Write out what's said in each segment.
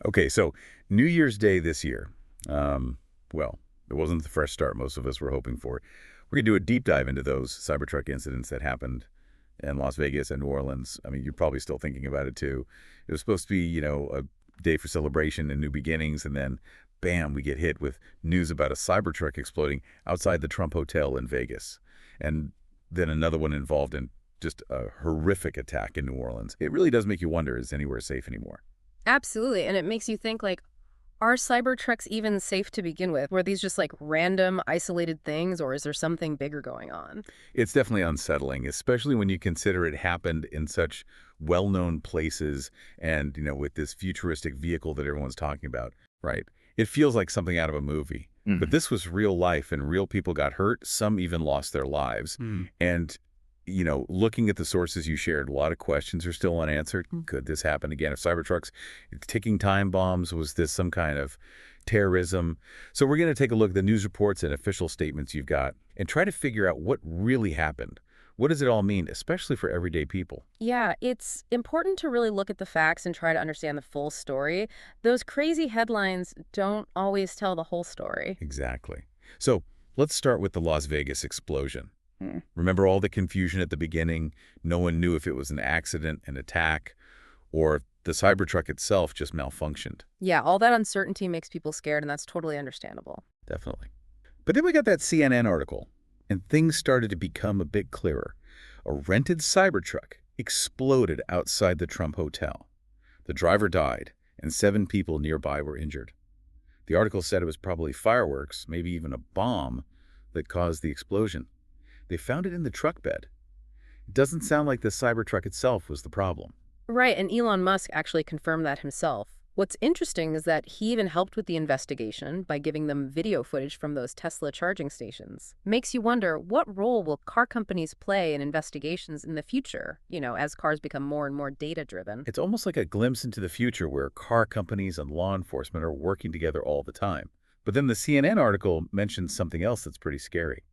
Okay, so New Year's Day this year. Um, well, it wasn't the fresh start most of us were hoping for. We're going to do a deep dive into those Cybertruck incidents that happened in Las Vegas and New Orleans. I mean, you're probably still thinking about it too. It was supposed to be, a day for celebration and new beginnings, and then, bam, we get hit with news about a Cybertruck exploding outside the Trump Hotel in Vegas. And then another one involved in just a horrific attack in New Orleans. It really does make you wonder, is anywhere safe anymore? Absolutely. And it makes you think, like, are Cybertrucks even safe to begin with? Were these just like random, isolated things, or is there something bigger going on? It's definitely unsettling, especially when you consider it happened in such well-known places and, with this futuristic vehicle that everyone's talking about, right? It feels like something out of a movie. But Mhm. this was real life and real people got hurt. Some even lost their lives. Mm. And, looking at the sources you shared, a lot of questions are still unanswered. Could this happen again? If Cybertrucks, ticking time bombs, was this some kind of terrorism? So we're going to take a look at the news reports and official statements you've got and try to figure out what really happened. What does it all mean, especially for everyday people? Yeah, it's important to really look at the facts and try to understand the full story. Those crazy headlines don't always tell the whole story. Exactly. So let's start with the Las Vegas explosion. Mm. Remember all the confusion at the beginning? No one knew if it was an accident, an attack, or if the Cybertruck itself just malfunctioned. Yeah, all that uncertainty makes people scared, and that's totally understandable. Definitely. But then we got that CNN article, and things started to become a bit clearer. A rented Cybertruck exploded outside the Trump Hotel. The driver died, and 7 people nearby were injured. The article said it was probably fireworks, maybe even a bomb, that caused the explosion. They found it in the truck bed. It doesn't sound like the Cybertruck itself was the problem. Right, and Elon Musk actually confirmed that himself. What's interesting is that he even helped with the investigation by giving them video footage from those Tesla charging stations. Makes you wonder, what role will car companies play in investigations in the future, as cars become more and more data-driven? It's almost like a glimpse into the future where car companies and law enforcement are working together all the time. But then the CNN article mentions something else that's pretty scary.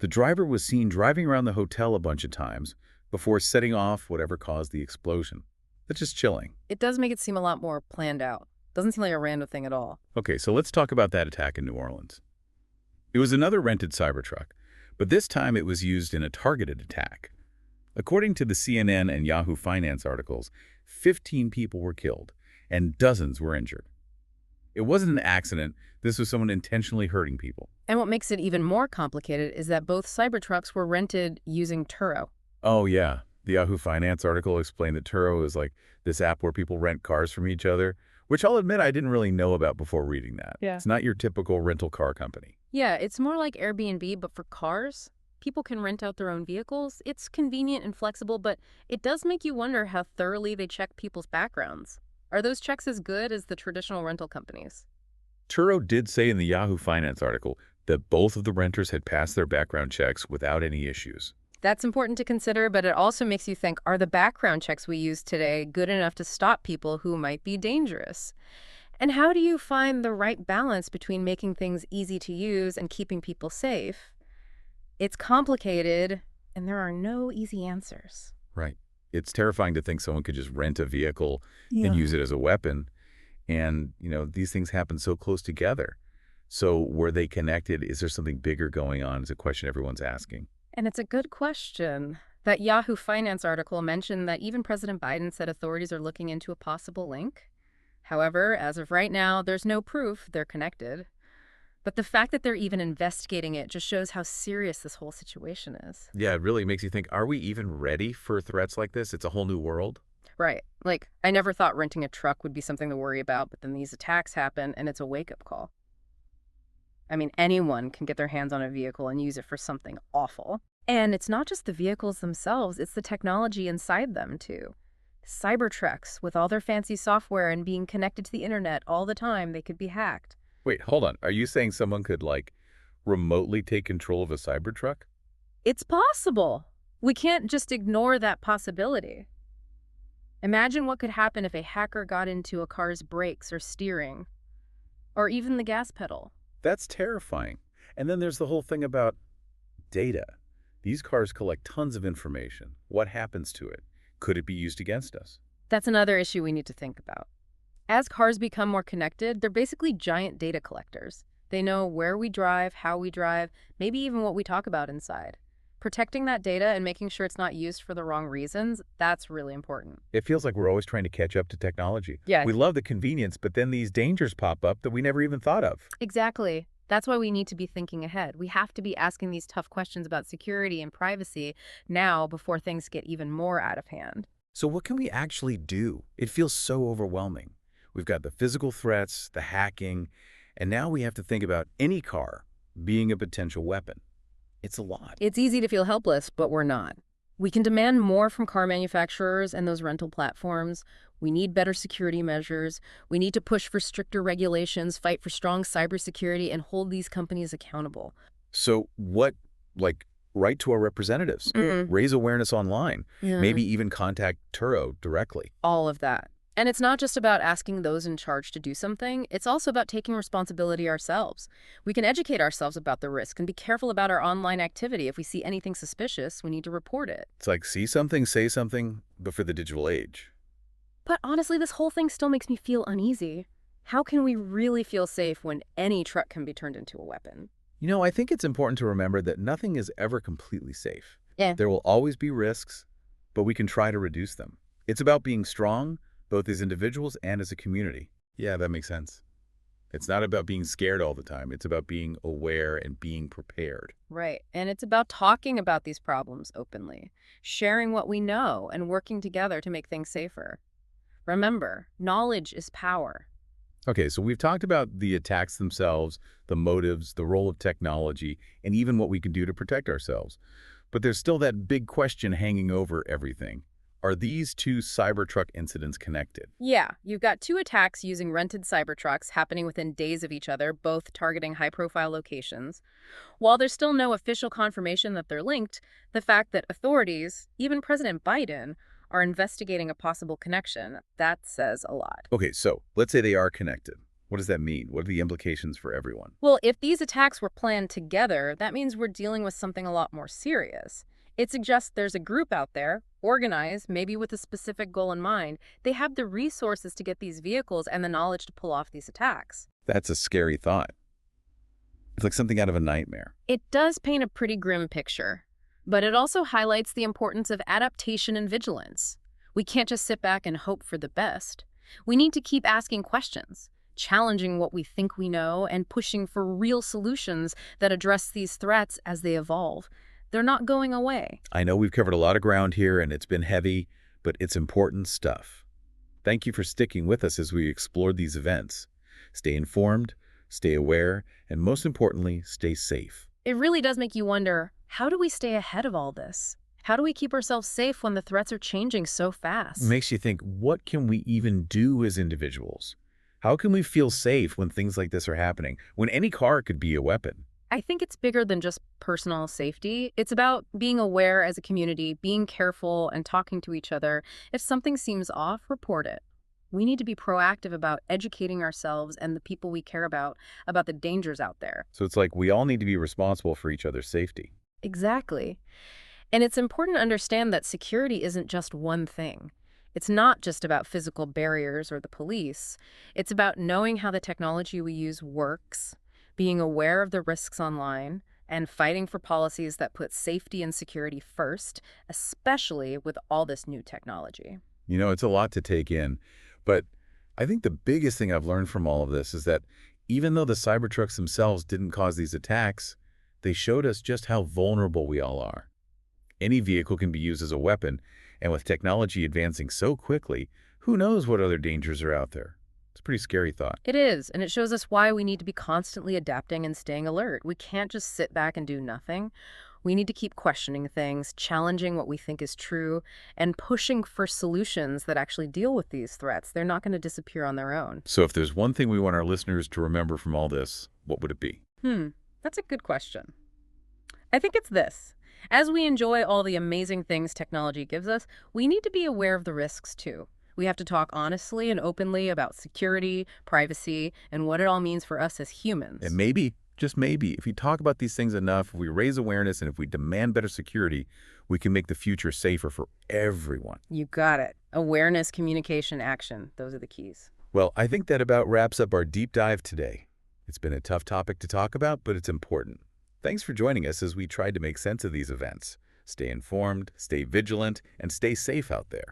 The driver was seen driving around the hotel a bunch of times before setting off whatever caused the explosion. That's just chilling. It does make it seem a lot more planned out. Doesn't seem like a random thing at all. Okay, so let's talk about that attack in New Orleans. It was another rented Cybertruck, but this time it was used in a targeted attack. According to the CNN and Yahoo Finance articles, 15 people were killed and dozens were injured. It wasn't an accident. This was someone intentionally hurting people. And what makes it even more complicated is that both Cybertrucks were rented using Turo. Oh, yeah. The Yahoo Finance article explained that Turo is like this app where people rent cars from each other, which I'll admit I didn't really know about before reading that. Yeah. It's not your typical rental car company. Yeah, it's more like Airbnb, but for cars. People can rent out their own vehicles. It's convenient and flexible, but it does make you wonder how thoroughly they check people's backgrounds. Are those checks as good as the traditional rental companies? Turo did say in the Yahoo Finance article that both of the renters had passed their background checks without any issues. That's important to consider, but it also makes you think, are the background checks we use today good enough to stop people who might be dangerous? And how do you find the right balance between making things easy to use and keeping people safe? It's complicated, and there are no easy answers. Right. It's terrifying to think someone could just rent a vehicle Yeah. and use it as a weapon. And, these things happen so close together. So were they connected? Is there something bigger going on? Is a question everyone's asking. And it's a good question. That Yahoo Finance article mentioned that even President Biden said authorities are looking into a possible link. However, as of right now, there's no proof they're connected. But the fact that they're even investigating it just shows how serious this whole situation is. Yeah, it really makes you think, are we even ready for threats like this? It's a whole new world. Right. Like, I never thought renting a truck would be something to worry about, but then these attacks happen and it's a wake-up call. I mean, anyone can get their hands on a vehicle and use it for something awful. And it's not just the vehicles themselves, it's the technology inside them, too. Cybertrucks, with all their fancy software and being connected to the internet all the time, they could be hacked. Wait, hold on. Are you saying someone could, remotely take control of a Cybertruck? It's possible. We can't just ignore that possibility. Imagine what could happen if a hacker got into a car's brakes or steering, or even the gas pedal. That's terrifying. And then there's the whole thing about data. These cars collect tons of information. What happens to it? Could it be used against us? That's another issue we need to think about. As cars become more connected, they're basically giant data collectors. They know where we drive, how we drive, maybe even what we talk about inside. Protecting that data and making sure it's not used for the wrong reasons, that's really important. It feels like we're always trying to catch up to technology. Yeah, We love the convenience, but then these dangers pop up that we never even thought of. exactly. That's why we need to be thinking ahead. We have to be asking these tough questions about security and privacy now before things get even more out of hand. So what can we actually do? It feels so overwhelming. We've got the physical threats, the hacking, and now we have to think about any car being a potential weapon. It's a lot. It's easy to feel helpless, but we're not. We can demand more from car manufacturers and those rental platforms. We need better security measures. We need to push for stricter regulations, fight for strong cybersecurity, and hold these companies accountable. So what, like, write to our representatives, raise awareness online, Yeah. maybe even contact Turo directly. All of that. And it's not just about asking those in charge to do something, it's also about taking responsibility ourselves. We can educate ourselves about the risk and be careful about our online activity. If we see anything suspicious, we need to report it. It's like see something, say something, but for the digital age. But honestly, this whole thing still makes me feel uneasy. How can we really feel safe when any truck can be turned into a weapon? I think it's important to remember that nothing is ever completely safe. Yeah. There will always be risks, but we can try to reduce them. It's about being strong, both as individuals and as a community. Yeah, that makes sense. It's not about being scared all the time. It's about being aware and being prepared. Right. And it's about talking about these problems openly, sharing what we know, and working together to make things safer. Remember, knowledge is power. Okay, so we've talked about the attacks themselves, the motives, the role of technology, and even what we can do to protect ourselves. But there's still that big question hanging over everything. Are these two Cybertruck incidents connected? Yeah, you've got two attacks using rented Cybertrucks happening within days of each other, both targeting high-profile locations. While there's still no official confirmation that they're linked, the fact that authorities, even President Biden, are investigating a possible connection, that says a lot. Okay, so let's say they are connected. What does that mean? What are the implications for everyone? Well, if these attacks were planned together, that means we're dealing with something a lot more serious. It suggests there's a group out there, organized, maybe with a specific goal in mind. They have the resources to get these vehicles and the knowledge to pull off these attacks. That's a scary thought. It's like something out of a nightmare. It does paint a pretty grim picture, but it also highlights the importance of adaptation and vigilance. We can't just sit back and hope for the best. We need to keep asking questions, challenging what we think we know, and pushing for real solutions that address these threats as they evolve. They're not going away. I know we've covered a lot of ground here and it's been heavy, but it's important stuff. Thank you for sticking with us as we explored these events. Stay informed, stay aware, and most importantly, stay safe. It really does make you wonder, how do we stay ahead of all this? How do we keep ourselves safe when the threats are changing so fast? Makes you think, what can we even do as individuals? How can we feel safe when things like this are happening, when any car could be a weapon? I think it's bigger than just personal safety. It's about being aware as a community, being careful, and talking to each other. If something seems off, report it. We need to be proactive about educating ourselves and the people we care about the dangers out there. So it's like we all need to be responsible for each other's safety. Exactly. And it's important to understand that security isn't just one thing. It's not just about physical barriers or the police. It's about knowing how the technology we use works, being aware of the risks online, and fighting for policies that put safety and security first, especially with all this new technology. It's a lot to take in, but I think the biggest thing I've learned from all of this is that even though the Cybertrucks themselves didn't cause these attacks, they showed us just how vulnerable we all are. Any vehicle can be used as a weapon, and with technology advancing so quickly, who knows what other dangers are out there? It's a pretty scary thought. It is, and it shows us why we need to be constantly adapting and staying alert. We can't just sit back and do nothing. We need to keep questioning things, challenging what we think is true, and pushing for solutions that actually deal with these threats. They're not going to disappear on their own. So if there's one thing we want our listeners to remember from all this, what would it be? That's a good question. I think it's this. As we enjoy all the amazing things technology gives us, we need to be aware of the risks too. We have to talk honestly and openly about security, privacy, and what it all means for us as humans. And maybe, just maybe, if we talk about these things enough, if we raise awareness, and if we demand better security, we can make the future safer for everyone. You got it. Awareness, communication, action. Those are the keys. Well, I think that about wraps up our deep dive today. It's been a tough topic to talk about, but it's important. Thanks for joining us as we tried to make sense of these events. Stay informed, stay vigilant, and stay safe out there.